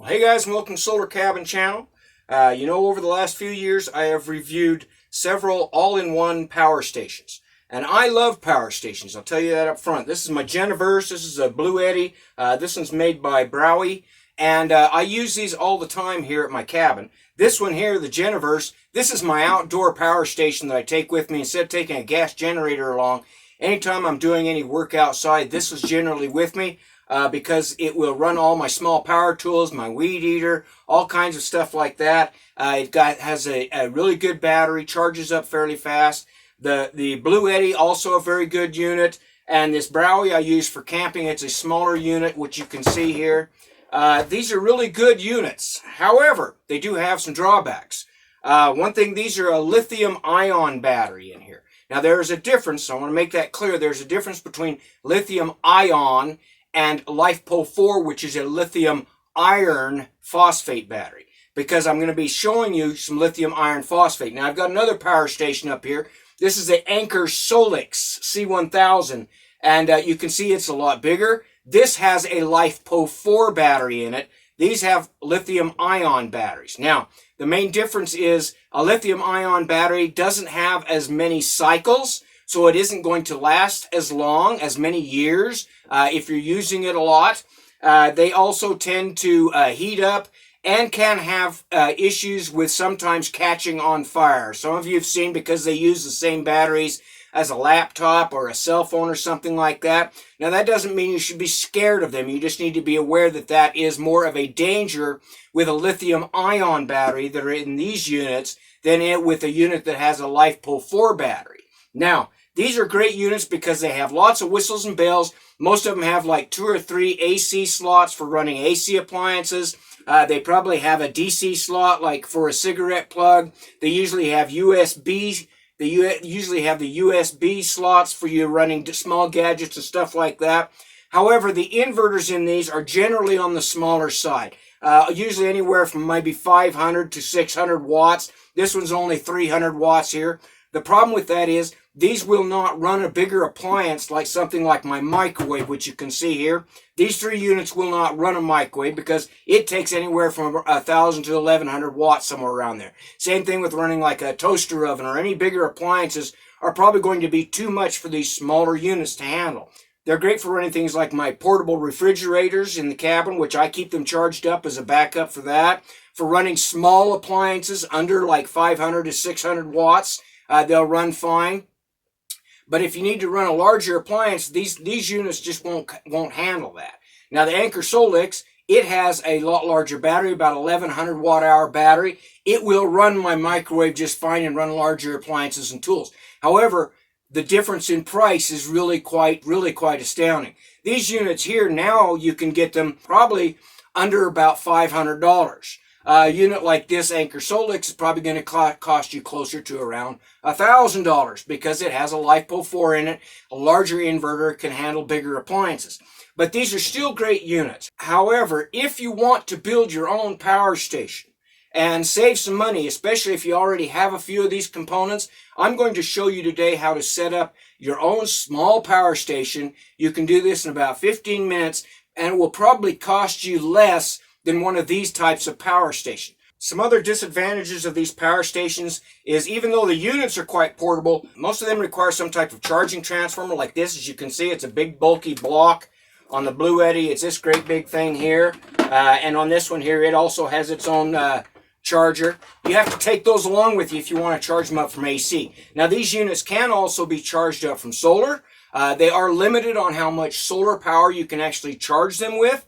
Well, hey guys, and welcome to Solar Cabin Channel. Over the last few years, I have reviewed several all-in-one power stations. And I love power stations, I'll tell you that up front. This is my Inverters, this is a Blue Eddy. This one's made by Browie. And I use these all the time here at my cabin. This one here, the Inverter, this is my outdoor power station that I take with me instead of taking a gas generator along. Anytime I'm doing any work outside, this is generally with me. Because it will run all my small power tools, my weed eater, all kinds of stuff like that. It has a really good battery, charges up fairly fast. The Blue Eddy, also a very good unit. And this Browie I use for camping. It's a smaller unit, which you can see here. These are really good units. However, they do have some drawbacks. One thing, these are a lithium-ion battery in here. Now, there is a difference. I want to make that clear. There's a difference between lithium-ion and Lifepo4, which is a lithium iron phosphate battery, because I'm going to be showing you some lithium iron phosphate. Now, I've got another power station up here. This is the Anker Solix C1000, and you can see it's a lot bigger. This has a Lifepo4 battery in it. These have lithium ion batteries. Now, the main difference is a lithium ion battery doesn't have as many cycles, so it isn't going to last as long, as many years, if you're using it a lot. They also tend to heat up and can have issues with sometimes catching on fire. Some of you have seen, because they use the same batteries as a laptop or a cell phone or something like that. Now, that doesn't mean you should be scared of them. You just need to be aware that that is more of a danger with a lithium-ion battery that are in these units than with a unit that has a Lifepo4 battery. Now, these are great units because they have lots of whistles and bells. Most of them have like 2 or 3 AC slots for running AC appliances. They probably have a DC slot like for a cigarette plug. They usually have USB. They usually have the USB slots for you running small gadgets and stuff like that. However, the inverters in these are generally on the smaller side. Usually anywhere from maybe 500 to 600 watts. This one's only 300 watts here. The problem with that is these will not run a bigger appliance like something like my microwave, which you can see here. These 3 units will not run a microwave because it takes anywhere from 1,000 to 1,100 watts, somewhere around there. Same thing with running like a toaster oven, or any bigger appliances are probably going to be too much for these smaller units to handle. They're great for running things like my portable refrigerators in the cabin, which I keep them charged up as a backup for that. For running small appliances under like 500 to 600 watts, they'll run fine. But if you need to run a larger appliance, these units just won't handle that. Now, the Anker Solix, it has a lot larger battery, about 1,100 watt-hour battery. It will run my microwave just fine and run larger appliances and tools. However, the difference in price is really quite astounding. These units here, now you can get them probably under about $500. A unit like this Anker Solix is probably going to cost you closer to around $1,000 because it has a Lifepo4 in it. A larger inverter can handle bigger appliances. But these are still great units. However, if you want to build your own power station and save some money, especially if you already have a few of these components, I'm going to show you today how to set up your own small power station. You can do this in about 15 minutes, and it will probably cost you less than one of these types of power stations. Some other disadvantages of these power stations is, even though the units are quite portable, most of them require some type of charging transformer like this. As you can see, it's a big bulky block. On the Blue Eddy, it's this great big thing here. And on this one here, it also has its own charger. You have to take those along with you if you want to charge them up from AC. Now, these units can also be charged up from solar. They are limited on how much solar power you can actually charge them with.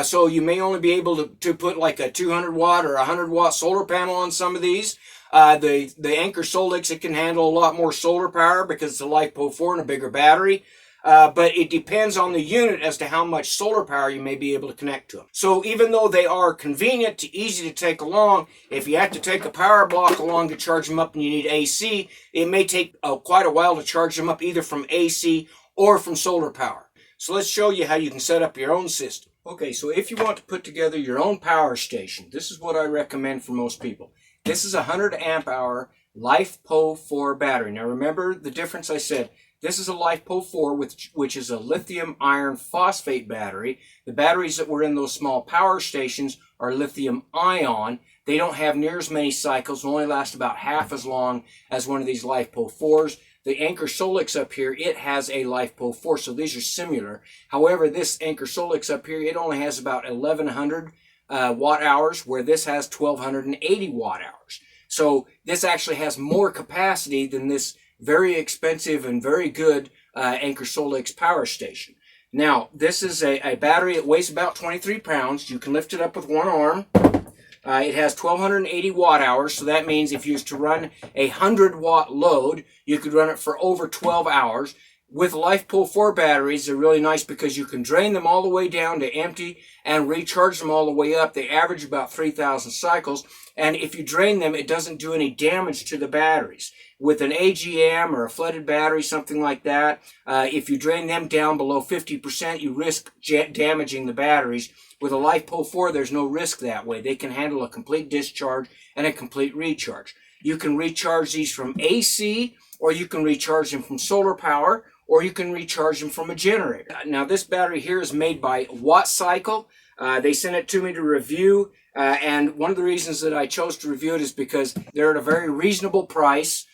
So you may only be able to put like a 200 watt or 100 watt solar panel on some of these. The Anker Solix, it can handle a lot more solar power because it's a Lifepo4 and a bigger battery. But it depends on the unit as to how much solar power you may be able to connect to them. So even though they are convenient, easy to take along, if you have to take a power block along to charge them up and you need AC, it may take quite a while to charge them up either from AC or from solar power. So let's show you how you can set up your own system. Okay, so if you want to put together your own power station, this is what I recommend for most people. This is a 100 amp hour Lifepo4 battery. Now remember the difference I said. This is a Lifepo4, which is a lithium iron phosphate battery. The batteries that were in those small power stations are lithium ion. They don't have near as many cycles, only last about half as long as one of these Lifepo4s. The Anchor Solix up here, it has a Lifepo4, so these are similar. However, this Anchor Solix up here, it only has about 1,100 watt hours, where this has 1,280 watt hours. So this actually has more capacity than this very expensive and very good Anchor Solix power station. Now, this is a battery. It weighs about 23 pounds. You can lift it up with one arm. It has 1,280 watt hours, so that means if you used to run a 100 watt load, you could run it for over 12 hours. With Lifepo4 batteries, they're really nice because you can drain them all the way down to empty and recharge them all the way up. They average about 3,000 cycles, and if you drain them, it doesn't do any damage to the batteries. With an AGM or a flooded battery, something like that, if you drain them down below 50%, you risk damaging the batteries. With a Lifepo4, there's no risk that way. They can handle a complete discharge and a complete recharge. You can recharge these from AC, or you can recharge them from solar power, or you can recharge them from a generator. Now, this battery here is made by Wattcycle. They sent it to me to review, and one of the reasons that I chose to review it is because they're at a very reasonable price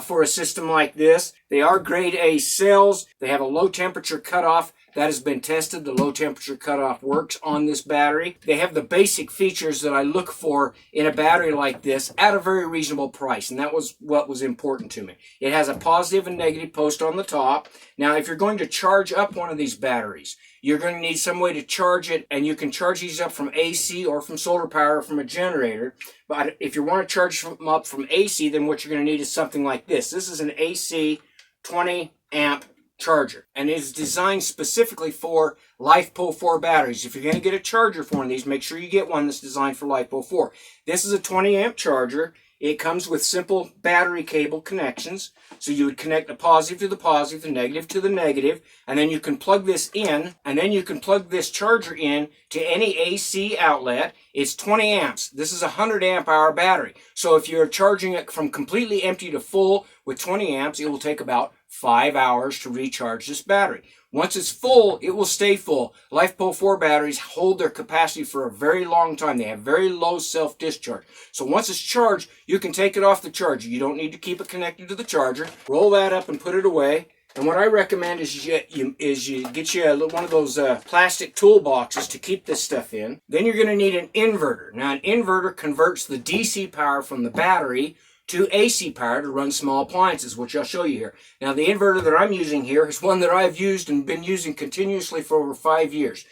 for a system like this. They are grade A cells. They have a low temperature cutoff. That has been tested. The low temperature cutoff works on this battery. They have the basic features that I look for in a battery like this at a very reasonable price, and that was what was important to me. It has a positive and negative post on the top. Now, if you're going to charge up one of these batteries, you're going to need some way to charge it, and you can charge these up from AC or from solar power or from a generator. But if you want to charge them up from AC, then what you're going to need is something like this. This is an AC 20 amp charger, and it is designed specifically for Lifepo4 batteries. If you're going to get a charger for one of these, make sure you get one that's designed for Lifepo4. This is a 20 amp charger. It comes with simple battery cable connections. So you would connect the positive to the positive, the negative to the negative, and then you can plug this in, and then you can plug this charger in to any AC outlet. It's 20 amps. This is a 100 amp hour battery. So if you're charging it from completely empty to full with 20 amps, it will take about 5 hours to recharge this battery. Once it's full, it will stay full. Lifepo4 batteries hold their capacity for a very long time. They have very low self-discharge. So once it's charged, you can take it off the charger. You don't need to keep it connected to the charger. Roll that up and put it away. And what I recommend is you get you one of those plastic toolboxes to keep this stuff in. Then you're going to need an inverter. Now, an inverter converts the DC power from the battery to AC power to run small appliances, which I'll show you here. Now, the inverter that I'm using here is one that I've used and been using continuously for over 5 years.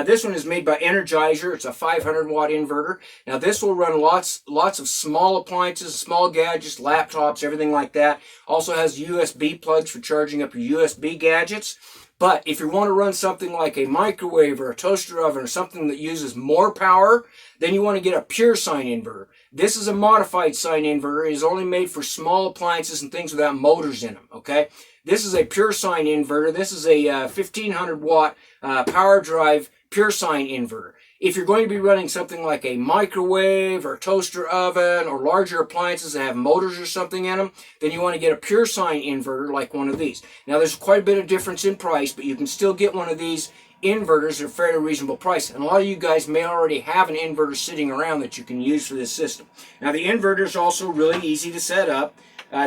This one is made by Energizer. It's a 500 watt inverter. Now, this will run lots of small appliances, small gadgets, laptops, everything like that. Also has USB plugs for charging up your USB gadgets. But if you want to run something like a microwave or a toaster oven or something that uses more power, then you want to get a pure sine inverter. This is a modified sine inverter. It is only made for small appliances and things without motors in them, okay? This is a pure sine inverter. This is a 1,500 watt power drive pure sine inverter. If you're going to be running something like a microwave or toaster oven or larger appliances that have motors or something in them, then you want to get a pure sine inverter like one of these. Now, there's quite a bit of difference in price, but you can still get one of these inverters at a fairly reasonable price. And a lot of you guys may already have an inverter sitting around that you can use for this system. Now, the inverter is also really easy to set up.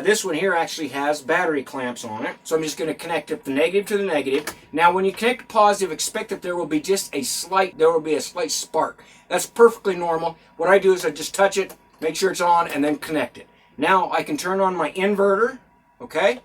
This one here actually has battery clamps on it. So I'm just going to connect up the negative to the negative. Now, when you connect the positive, expect that there will be a slight spark. That's perfectly normal. What I do is I just touch it, make sure it's on, and then connect it. Now I can turn on my inverter, okay?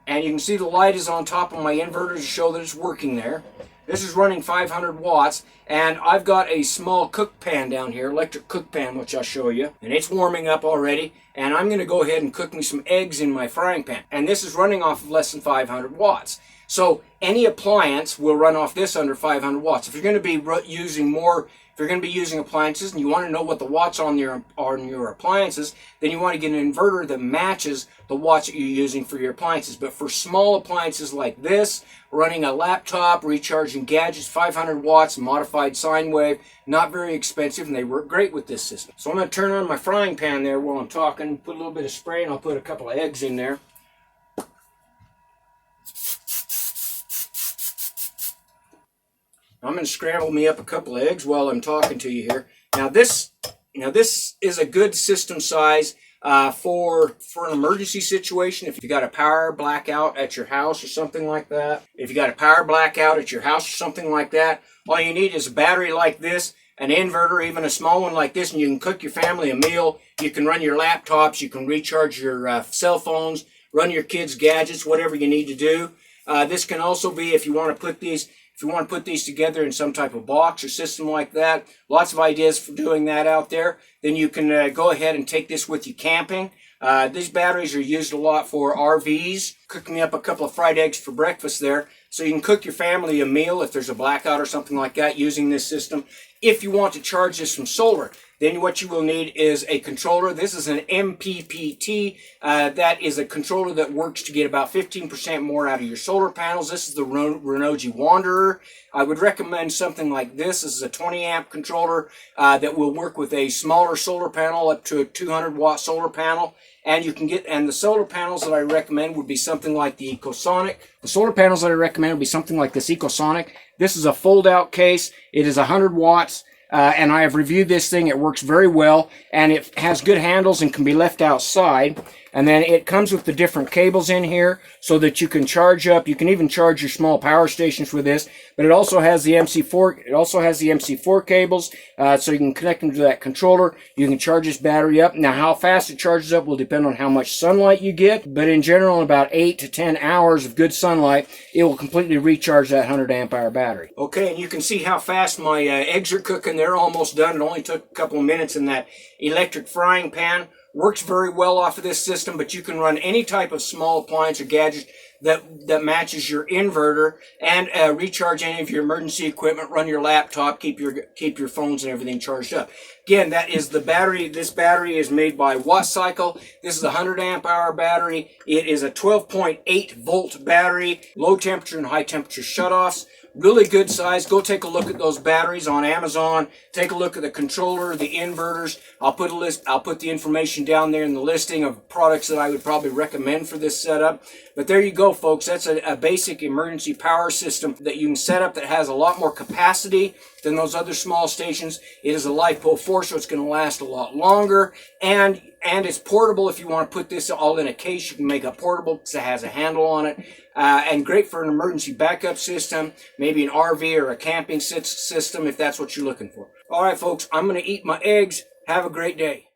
And you can see the light is on top of my inverter to show that it's working there. This is running 500 watts, and I've got a small cook pan down here, electric cook pan, which I'll show you. And it's warming up already, and I'm going to go ahead and cook me some eggs in my frying pan. And this is running off of less than 500 watts. So any appliance will run off this under 500 watts. If you're going to be using appliances and you want to know what the watts on your appliances, then you want to get an inverter that matches the watts that you're using for your appliances. But for small appliances like this, running a laptop, recharging gadgets, 500 watts, modified sine wave, not very expensive, and they work great with this system. So I'm going to turn on my frying pan there while I'm talking, put a little bit of spray, and I'll put a couple of eggs in there. I'm going to scramble me up a couple of eggs while I'm talking to you here. Now this is a good system size for an emergency situation. If you got a power blackout at your house or something like that, all you need is a battery like this, an inverter, even a small one like this, and you can cook your family a meal. You can run your laptops, you can recharge your cell phones, run your kids' gadgets, whatever you need to do. This can also be, if you want to put these together in some type of box or system like that, lots of ideas for doing that out there. Then you can go ahead and take this with you camping. These batteries are used a lot for RVs, cooking up a couple of fried eggs for breakfast there. So you can cook your family a meal if there's a blackout or something like that using this system. If you want to charge this from solar, then what you will need is a controller. This is an MPPT. That is a controller that works to get about 15% more out of your solar panels. This is the Renogy Wanderer. I would recommend something like this. This is a 20 amp controller that will work with a smaller solar panel up to a 200 watt solar panel. And you can and the solar panels that I recommend would be something like the EcoSonic. The solar panels that I recommend would be something like this EcoSonic. This is a fold out case. It is 100 watts. And I have reviewed this thing. It works very well, and it has good handles and can be left outside. And then it comes with the different cables in here so that you can charge up. You can even charge your small power stations with this. But it also has the MC4. It also has the MC4 cables, so you can connect them to that controller. You can charge this battery up. Now, how fast it charges up will depend on how much sunlight you get. But in general, in about 8 to 10 hours of good sunlight, it will completely recharge that 100 amp hour battery. Okay, and you can see how fast my eggs are cooking. They're almost done. It only took a couple of minutes in that electric frying pan. Works very well off of this system, but you can run any type of small appliance or gadget that matches your inverter, and recharge any of your emergency equipment, run your laptop, keep your phones and everything charged up. Again, that is the battery. This battery is made by Wattcycle. This is a 100 amp hour battery. It is a 12.8 volt battery, low temperature and high temperature shutoffs. Really good size. Go take a look at those batteries on Amazon. Take a look at the controller, the inverters. I'll put the information down there in the listing of products that I would probably recommend for this setup. But there you go, folks. That's a basic emergency power system that you can set up that has a lot more capacity than those other small stations. It is a Lifepo4, so it's going to last a lot longer. And it's portable. If you want to put this all in a case, you can make it portable. It has a handle on it. And great for an emergency backup system, maybe an RV or a camping system if that's what you're looking for. All right, folks, I'm going to eat my eggs. Have a great day.